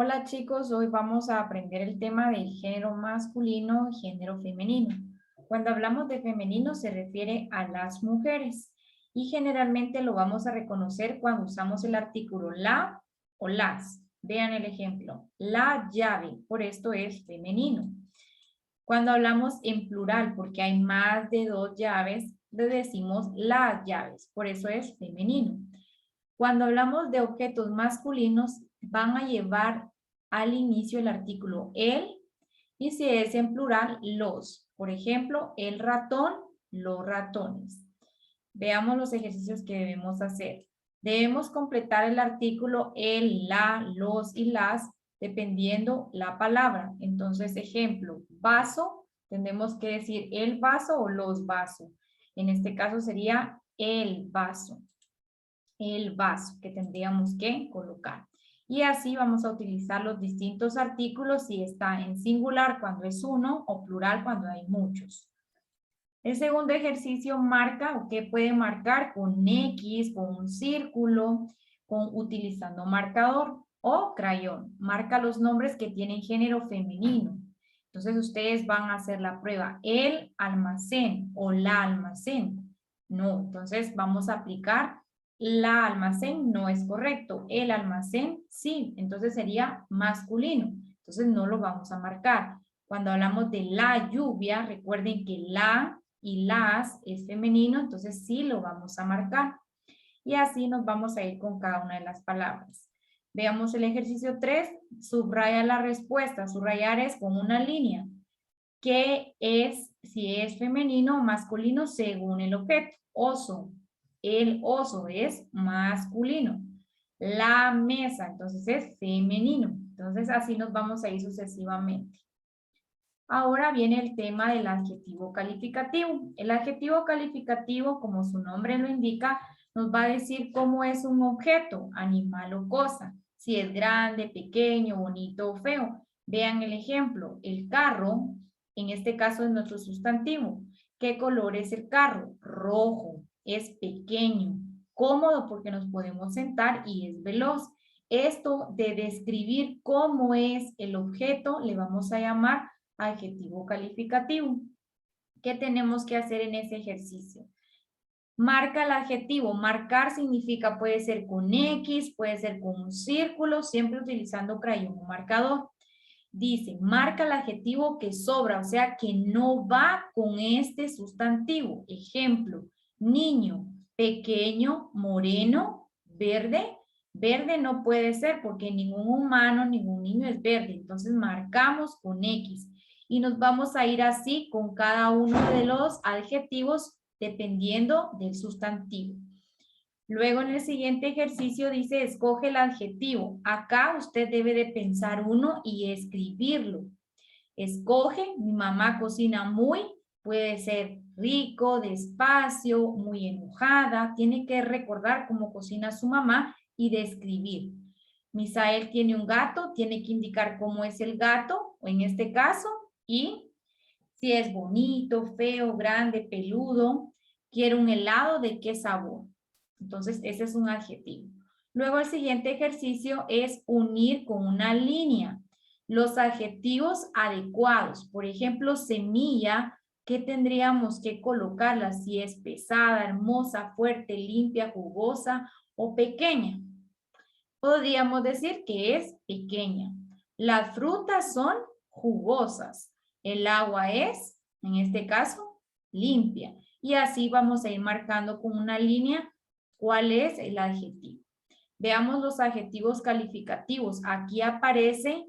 Hola chicos, hoy vamos a aprender el tema del género masculino y género femenino. Cuando hablamos de femenino se refiere a las mujeres y generalmente lo vamos a reconocer cuando usamos el artículo la o las. Vean el ejemplo, la llave, por esto es femenino. Cuando hablamos en plural, porque hay más de dos llaves, le decimos las llaves, por eso es femenino. Cuando hablamos de objetos masculinos, van a llevar al inicio el artículo el, y si es en plural, los. Por ejemplo, el ratón, los ratones. Veamos los ejercicios que debemos hacer. Debemos completar el artículo el, la, los y las, dependiendo la palabra. Entonces, ejemplo, vaso, tendremos que decir el vaso o los vasos. En este caso sería el vaso que tendríamos que colocar. Y así vamos a utilizar los distintos artículos si está en singular cuando es uno o plural cuando hay muchos. El segundo ejercicio marca o qué puede marcar con X, con un círculo, utilizando marcador o crayón. Marca los nombres que tienen género femenino. Entonces ustedes van a hacer la prueba el almacén o la almacén. No, entonces vamos a aplicar la almacén no es correcto. El almacén sí, entonces sería masculino. Entonces no lo vamos a marcar. Cuando hablamos de la lluvia, recuerden que la y las es femenino, entonces sí lo vamos a marcar. Y así nos vamos a ir con cada una de las palabras. Veamos el ejercicio 3, subraya la respuesta. Subrayar es con una línea. ¿Qué es, si es femenino o masculino según el objeto? Oso. El oso es masculino. La mesa, entonces es femenino. Entonces así nos vamos a ir sucesivamente. Ahora viene el tema del adjetivo calificativo. El adjetivo calificativo, como su nombre lo indica, nos va a decir cómo es un objeto, animal o cosa. Si es grande, pequeño, bonito o feo. Vean el ejemplo. El carro, en este caso es nuestro sustantivo. ¿Qué color es el carro? Rojo. Es pequeño. Cómodo porque nos podemos sentar y es veloz. Esto de describir cómo es el objeto le vamos a llamar adjetivo calificativo. ¿Qué tenemos que hacer en ese ejercicio? Marca el adjetivo. Marcar significa, puede ser con X, puede ser con un círculo, siempre utilizando crayón o marcador. Dice, marca el adjetivo que sobra, o sea, que no va con este sustantivo. Ejemplo, niño, pequeño, moreno, verde. Verde no puede ser porque ningún humano, ningún niño es verde. Entonces marcamos con X y nos vamos a ir así con cada uno de los adjetivos dependiendo del sustantivo. Luego en el siguiente ejercicio dice, escoge el adjetivo. Acá usted debe de pensar uno y escribirlo. Escoge, mi mamá cocina muy, puede ser rico, despacio, muy enojada. Tiene que recordar cómo cocina su mamá y describir. Misael tiene un gato, tiene que indicar cómo es el gato, o en este caso, y si es bonito, feo, grande, peludo. Quiero un helado, ¿de qué sabor? Entonces, ese es un adjetivo. Luego, el siguiente ejercicio es unir con una línea los adjetivos adecuados. Por ejemplo, semilla, ¿qué tendríamos que colocarla? Si es pesada, hermosa, fuerte, limpia, jugosa o pequeña. Podríamos decir que es pequeña. Las frutas son jugosas. El agua es, en este caso, limpia. Y así vamos a ir marcando con una línea cuál es el adjetivo. Veamos los adjetivos calificativos. Aquí aparece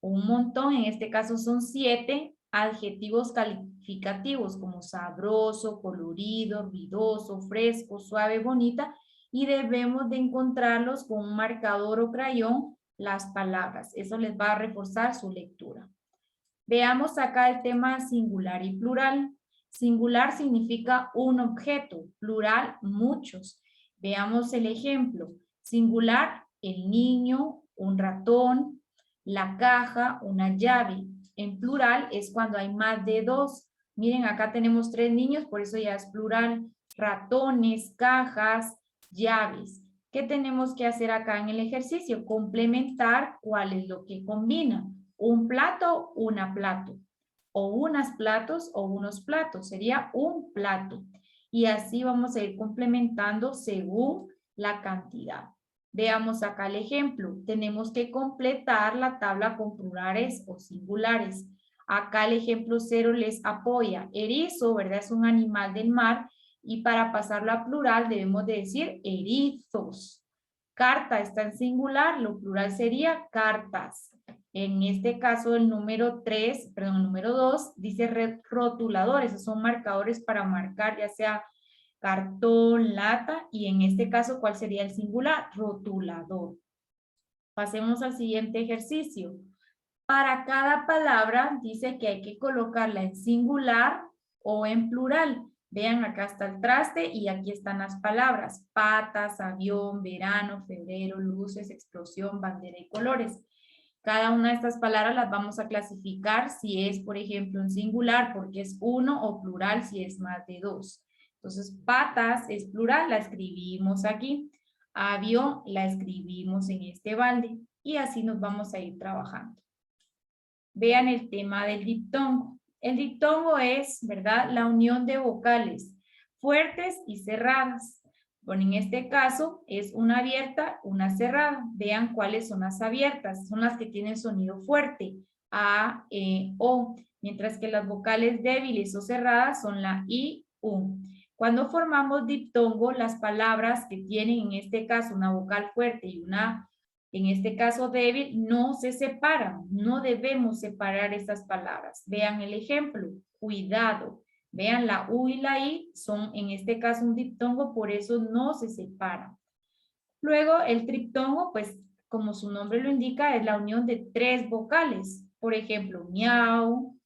un montón, en este caso son 7 adjetivos calificativos como sabroso, colorido, ruidoso, fresco, suave, bonita, y debemos de encontrarlos con un marcador o crayón las palabras. Eso les va a reforzar su lectura. Veamos acá el tema singular y plural. Singular significa un objeto, plural muchos. Veamos el ejemplo. Singular, el niño, un ratón, la caja, una llave. En plural es cuando hay más de dos. Miren, acá tenemos 3 niños, por eso ya es plural. Ratones, cajas, llaves. ¿Qué tenemos que hacer acá en el ejercicio? Complementar cuál es lo que combina. Un plato, una plato. O unas platos o unos platos. Sería un plato. Y así vamos a ir complementando según la cantidad. Veamos acá el ejemplo. Tenemos que completar la tabla con plurales o singulares. Acá el ejemplo 0 les apoya. Erizo, ¿verdad? Es un animal del mar. Y para pasarlo a plural debemos de decir erizos. Carta está en singular, lo plural sería cartas. En este caso el número 3, perdón, el número 2 dice rotuladores, esos son marcadores para marcar ya sea cartón, lata, y en este caso, ¿cuál sería el singular? Rotulador. Pasemos al siguiente ejercicio. Para cada palabra dice que hay que colocarla en singular o en plural. Vean, acá está el traste y aquí están las palabras. Patas, avión, verano, febrero, luces, explosión, bandera y colores. Cada una de estas palabras las vamos a clasificar si es, por ejemplo, en singular porque es uno o plural si es más de dos. Entonces, patas es plural, la escribimos aquí. Avión la escribimos en este balde y así nos vamos a ir trabajando. Vean el tema del diptongo. El diptongo es, ¿verdad?, la unión de vocales fuertes y cerradas. Bueno, en este caso es una abierta, una cerrada. Vean cuáles son las abiertas. Son las que tienen sonido fuerte. A, E, O. Mientras que las vocales débiles o cerradas son la I, U. Cuando formamos diptongo, las palabras que tienen en este caso una vocal fuerte y una en este caso débil, no se separan. No debemos separar estas palabras. Vean el ejemplo. Cuidado. Vean, la U y la I son en este caso un diptongo, por eso no se separan. Luego el triptongo, pues como su nombre lo indica, es la unión de tres vocales. Por ejemplo, miau,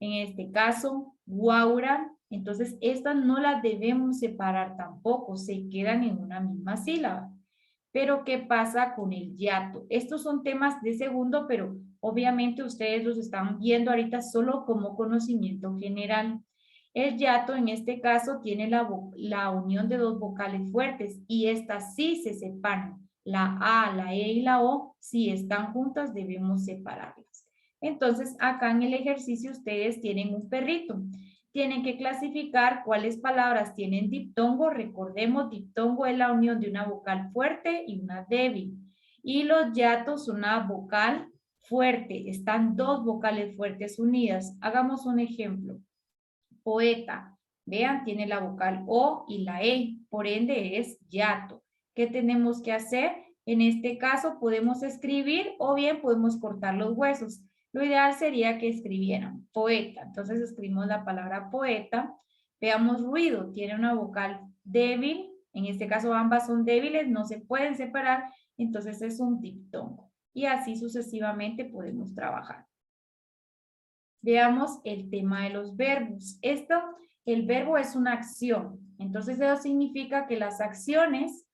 en este caso, guaura. Entonces, estas no las debemos separar tampoco, se quedan en una misma sílaba. Pero, ¿qué pasa con el hiato? Estos son temas de segundo, pero obviamente ustedes los están viendo ahorita solo como conocimiento general. El hiato en este caso tiene la unión de dos vocales fuertes y estas sí se separan. La A, la E y la O, si están juntas, debemos separarlas. Entonces, acá en el ejercicio ustedes tienen un perrito. Tienen que clasificar cuáles palabras tienen diptongo. Recordemos, diptongo es la unión de una vocal fuerte y una débil. Y los hiatos, una vocal fuerte. Están dos vocales fuertes unidas. Hagamos un ejemplo. Poeta. Vean, tiene la vocal O y la E. Por ende es hiato. ¿Qué tenemos que hacer? En este caso podemos escribir o bien podemos cortar los huesos. Lo ideal sería que escribieran poeta. Entonces escribimos la palabra poeta. Veamos ruido. Tiene una vocal débil. En este caso ambas son débiles, no se pueden separar. Entonces es un diptongo. Y así sucesivamente podemos trabajar. Veamos el tema de los verbos. El verbo es una acción. Entonces eso significa que las acciones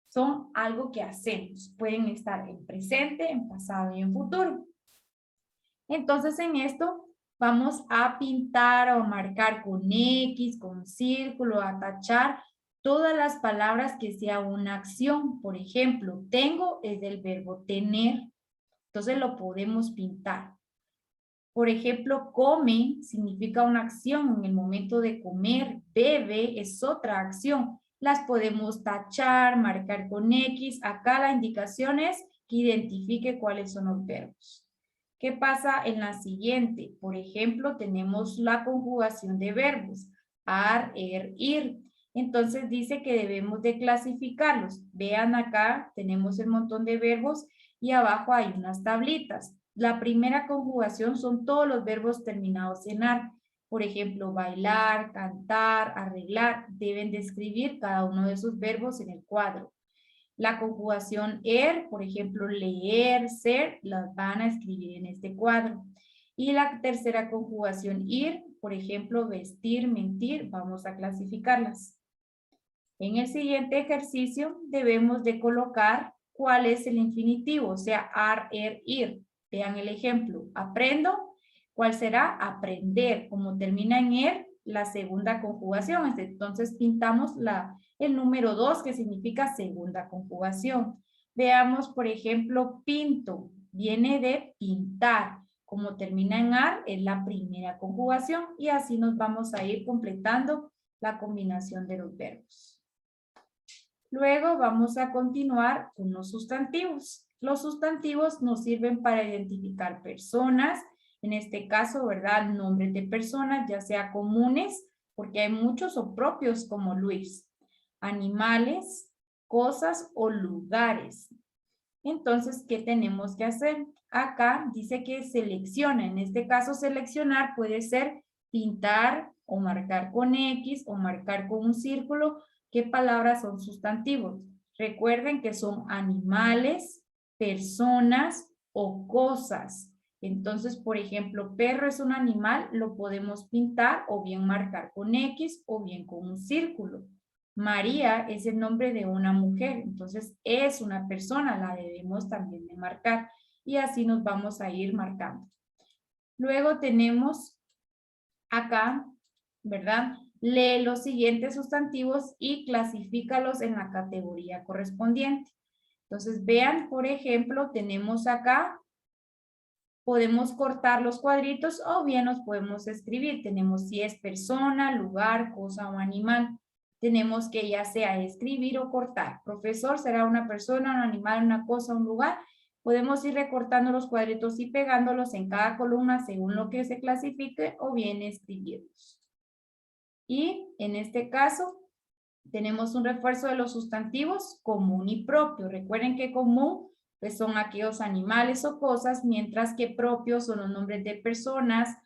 son algo que hacemos. Pueden estar en presente, en pasado y en futuro. Entonces en esto vamos a pintar o marcar con X, con círculo, a tachar todas las palabras que sea una acción. Por ejemplo, tengo es del verbo tener. Entonces lo podemos pintar. Por ejemplo, come significa una acción en el momento de comer. Bebe es otra acción. Las podemos tachar, marcar con X. Acá la indicación es que identifique cuáles son los verbos. ¿Qué pasa en la siguiente? Por ejemplo, tenemos la conjugación de verbos. Ar, ir. Entonces dice que debemos de clasificarlos. Vean acá, tenemos el montón de verbos y abajo hay unas tablitas. La primera conjugación son todos los verbos terminados en ar. Por ejemplo, bailar, cantar, arreglar. Deben de escribir cada uno de esos verbos en el cuadro. La conjugación por ejemplo, leer, ser, las van a escribir en este cuadro. Y la tercera conjugación ir, por ejemplo, vestir, mentir, vamos a clasificarlas. En el siguiente ejercicio debemos de colocar cuál es el infinitivo, o sea, ar, ir. Vean el ejemplo. Aprendo. ¿Cuál será? Aprender. Como termina en la segunda conjugación. Entonces pintamos el número 2, que significa segunda conjugación. Veamos, por ejemplo, pinto, viene de pintar. Como termina en ar, es la primera conjugación y así nos vamos a ir completando la combinación de los verbos. Luego vamos a continuar con los sustantivos. Los sustantivos nos sirven para identificar personas, en este caso, ¿verdad? Nombres de personas, ya sea comunes, porque hay muchos, o propios como Luis. Animales, cosas o lugares. Entonces, ¿qué tenemos que hacer? Acá dice que selecciona. En este caso, seleccionar puede ser pintar o marcar con X o marcar con un círculo. ¿Qué palabras son sustantivos? Recuerden que son animales, personas o cosas. Entonces, por ejemplo, perro es un animal, lo podemos pintar o bien marcar con X o bien con un círculo. María es el nombre de una mujer, entonces es una persona, la debemos también de marcar y así nos vamos a ir marcando. Luego tenemos acá, ¿verdad? Lee los siguientes sustantivos y clasifícalos en la categoría correspondiente. Entonces vean, por ejemplo, tenemos acá, podemos cortar los cuadritos o bien los podemos escribir. Tenemos si es persona, lugar, cosa o animal. Tenemos que ya sea escribir o cortar. Profesor será una persona, un animal, una cosa, un lugar. Podemos ir recortando los cuadritos y pegándolos en cada columna según lo que se clasifique o bien escribirlos. Y en este caso tenemos un refuerzo de los sustantivos común y propio. Recuerden que común pues son aquellos animales o cosas, mientras que propios son los nombres de personas,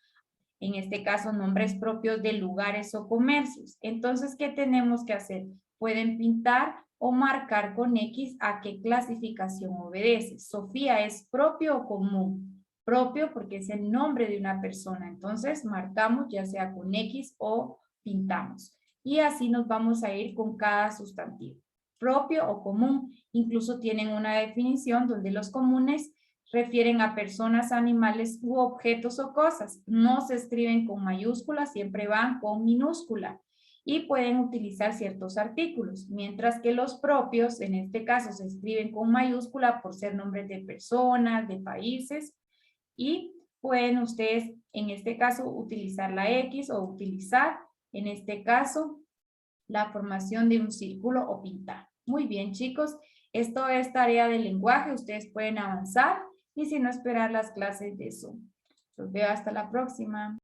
en este caso nombres propios de lugares o comercios. Entonces, ¿qué tenemos que hacer? Pueden pintar o marcar con X a qué clasificación obedece. Sofía es propio o común. Propio porque es el nombre de una persona. Entonces, marcamos ya sea con X o pintamos. Y así nos vamos a ir con cada sustantivo. Propio o común. Incluso tienen una definición donde los comunes refieren a personas, animales u objetos o cosas. No se escriben con mayúsculas, siempre van con minúscula. Y pueden utilizar ciertos artículos, mientras que los propios, en este caso, se escriben con mayúscula por ser nombres de personas, de países, y pueden ustedes, en este caso, utilizar la X o utilizar, en este caso, la formación de un círculo o pintar. Muy bien, chicos. Esto es tarea de lenguaje. Ustedes pueden avanzar y si no esperar las clases de Zoom. Los veo hasta la próxima.